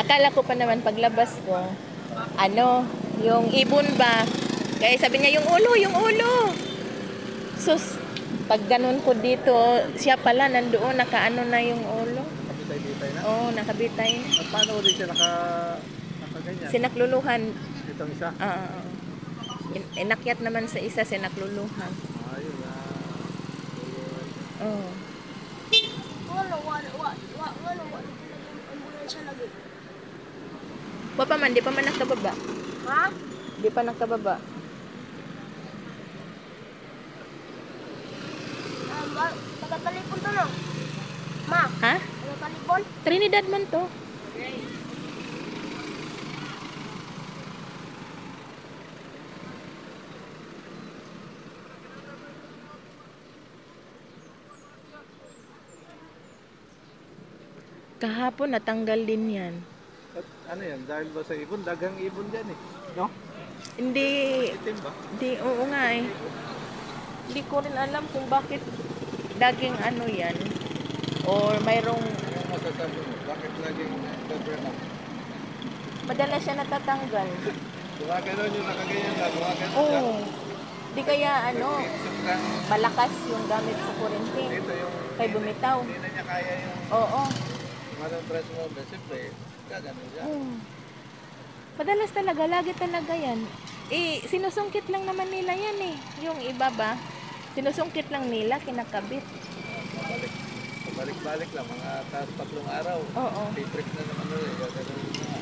Akala ko pa naman paglabas ko, ano, yung ibon ba? Kaya sabi niya, yung ulo, yung ulo. Sus, pag ganun ko dito, siya pala nandoon, nakaano na yung ulo. Nakabitay-bitay na? Oo, nakabitay. At paano rin siya nakaganyan? Sinakluluhan. Itong isa? Inakyat naman sa isa, sinakluluhan. Ayun na. Oo. Pa man, di pa man nakababa. Ha? Di pa nakababa. Taga-talipon to no? Ma? Ha? Taga-talipon? Trinidad man to. Kahapon natanggal din yan. At ano yan? Dahil ba sa ibon? Dagang ibon dyan eh. No? Hindi, Itim ba? oo nga eh. Hindi ko rin alam kung bakit daging ano yan. Or mayroong, Ano masasabi mo? Bakit laging burn up? madalas siya natatanggal. Gumagano'n yung nakaganyan na. Gumagano'n Oo. siya. Di kaya ano, Sobrang malakas yung gamit sa kuryente. dito yung Kay bumitaw. hindi na niya kaya yung Oo. madang press mo. Siyempre, gaganon siya. Madalas talaga, lagi talaga yan. Eh, sinusungkit lang naman nila yan eh. Yung iba ba, sinusungkit lang nila, kinakabit. Balik-balik lang. Mga 3 araw. Oo. Trip na naman ulit. Gaganon na.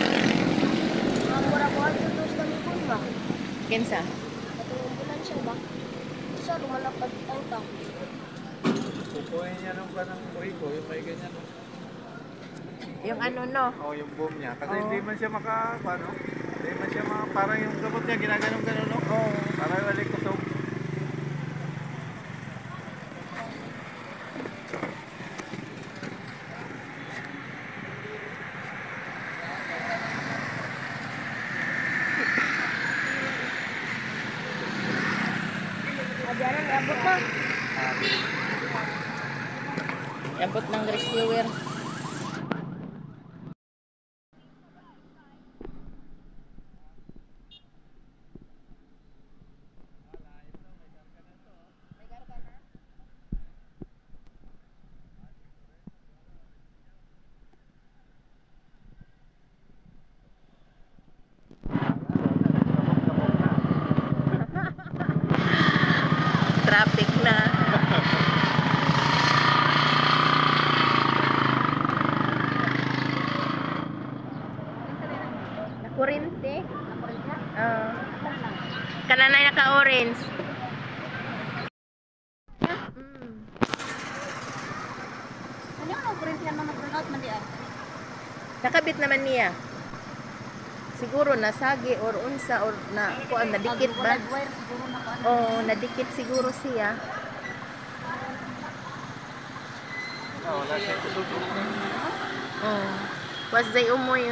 Ang mura-mura dito sa talipon ba? Kinsa? Katong ambulansya ba? Isa, lumalapad ang tao. Pupuhin niya nung kanang buhay ko. Yung may ganyan. Yung ano no? Oh, yung boom niya. Kasi Oo. hindi man siya paano? Hindi man siya parang yung gamot niya, ginaganon-ganon, no? Oo. Parang balik ko so. Ajaran, abot na. Abot ng rescuer. Traffic na. Nakurente. Kananay naka-orange. Ano yung nag-print yan na nag-print out man diyan? Nakabit naman niya. Siguro nasagi or unsa or na kuan nadikit ba? Wire siguro na ko ano. Oo, nadikit siguro siya. Wala siya kusubok. Oo. Was day umoy.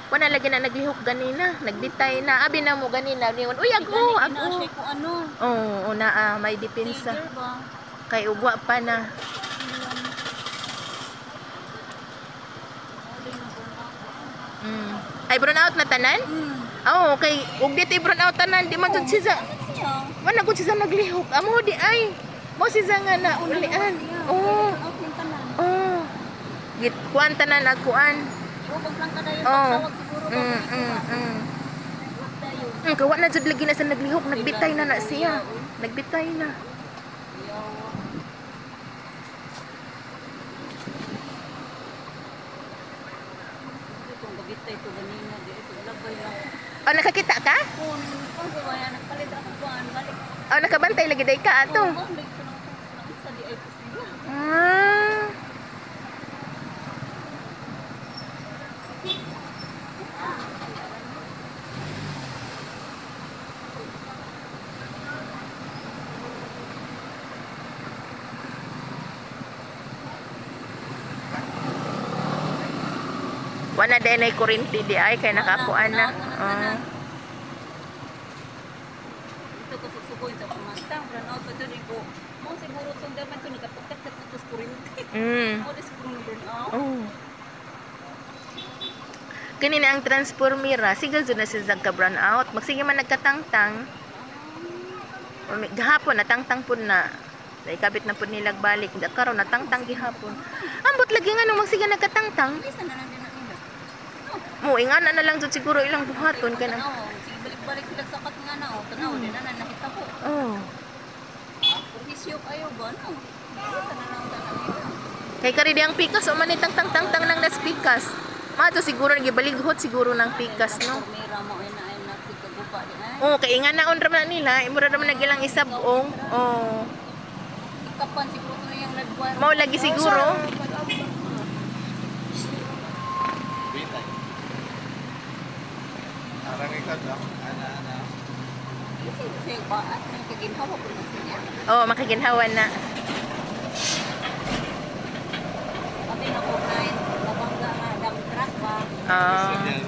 Wala lagi na naglihok ganina. Nagbitay na. Abi na mo ganina. Niyon, uy, ako. Inaasay ko ano. Oo, na may depensa. Tiger ba? Kay ugwa pa na. Ay, brown out na tanan? Oo, kay ug dito brown out tanan. Di man jud siya. Siya. Wala gud siya naglihok. Amo di ay. Mo siya nga na ulian. Oo. Out ng tanan. Oo. Git kuan tanan nagkuan. O, pag lang kada yung Oo. pagtawag siguro ba? Tayo. Kawa na jud lagi na sa naglihok. Nagbitay na na siya. Nagbitay na. Kung gabitay ko ganina, di ito labay lang. Oh, nakakita ka? Kung kaya nagpalit ako kuan, balik. Oh, nakabantay lagi day ka ato. Balik ko lang sa di ay sila. Ah. Wala din ay kurinti di ay kay nakakuan na. Ito ko susukoy sa pamantang. Brownout pa dyan ko. Mo siguro itong daman ko nagkapagkat ito sa kurinti. Mo di siguro na brownout. Oh. Kanina ang transformera, sigal dyan na siya ka-brown out. Magsige man nagkatangtang. Gahapon, natangtang po na. Dahil kabit na po nilag balik. Karon natangtang gihapon. Ambot lagi nga nung magsige nagkatangtang. Isa na lang din ang ina. Mo, ingana na lang dyan siguro ilang buhaton. Ka na. Sige balik-balik sila sa kat nga na. Tanaw, din na nakita ko. Oh. Isyo kayo ba? No? Isa na lang din ang ina. Kay karidi ang pikas, o manitang tang nang nas pikas. Mato siguro nagibalighot siguro ng pikas, no? May ramo ay na sigkagupa din ay. Oh, kay nga naon ra man nila, imura ra man nagilang isabong. Oh. Ikapan siguro na yung nagbuwan. Mao lagi siguro. Bitay. Parang ikaw lang. Ana. Kasi ba at may kaginhawa po na siya. Oh, makaginhawan na. Pati na ko na nabangga nga dam truck ba. Ganyan.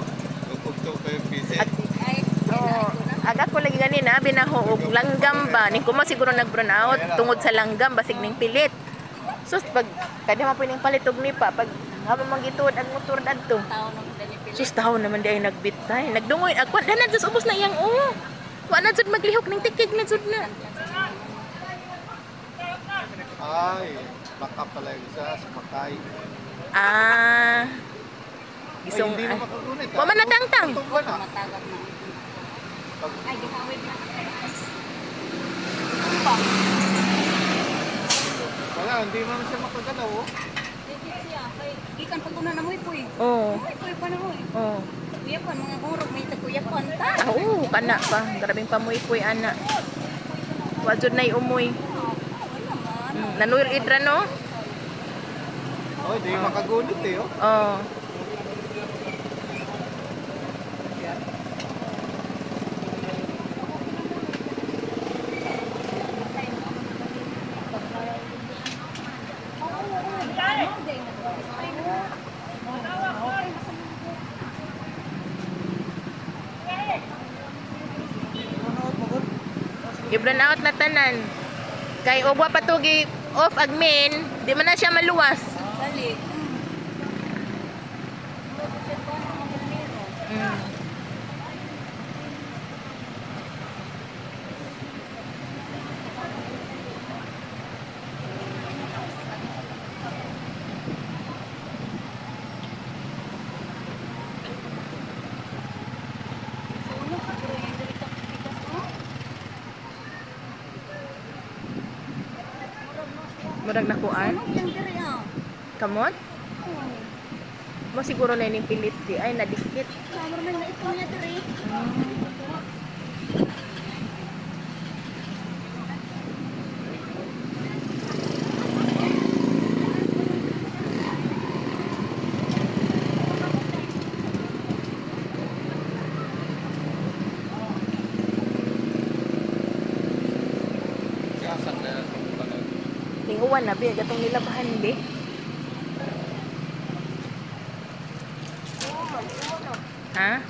Pagpugtog ko yung bitay. Ay, Oh, aga ko lagi ganina binaho og langgam ba ning kuma siguro nag-brown out tungod sa langgam basig ning pilit. Sus pag kada man ning palitog ni pa pag habang magituod ang motor dadto. tao na mo dali pili. Sus tawo naman di ay nagbitay. Nagdungoy ako na jud ubos na iyang oh. Wa na jud maglihok ning tikig na jud na. Ay, baka pala yung isa sa Makay. Ah. Ay, Isong hindi na makagunit. Wa man natangtang. Tugtog ba na? Matagap na. Pag Ay, gihawid na. wala, hindi man siya makagalaw. Oh. Dikit siya. Kay ikan pag una na mo ipoy. Oh. Ipoy pa na mo. Oh. Kuyapan mga gurog may taguyapan ta. Oo, kana pa. Grabing pamuy-puy ana. Wa jud nay umoy. Wala man. Nanuil idra no? Oh, hindi makagunit eh. Oh. Oh. I-brown out na tanan. Kay ubwa patugi off admin, di man na siya maluwas. Dali. Mm. Murag nakuan. Yang diri ah. Kamot? Mo siguro na ining pilit di ay nadikit. Kamar man na ito niya diri. Kasak na yan. Ning uwan na bi gatong nilabahan bi. Ha?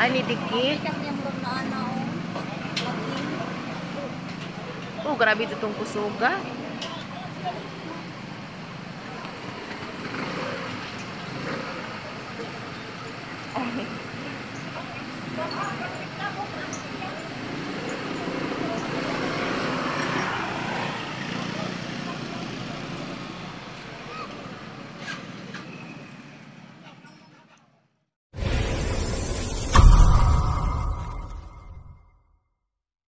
Ani Ang dikit. ikas niya murag na ana o. Lagi. Oh, grabe ito tong kusuga.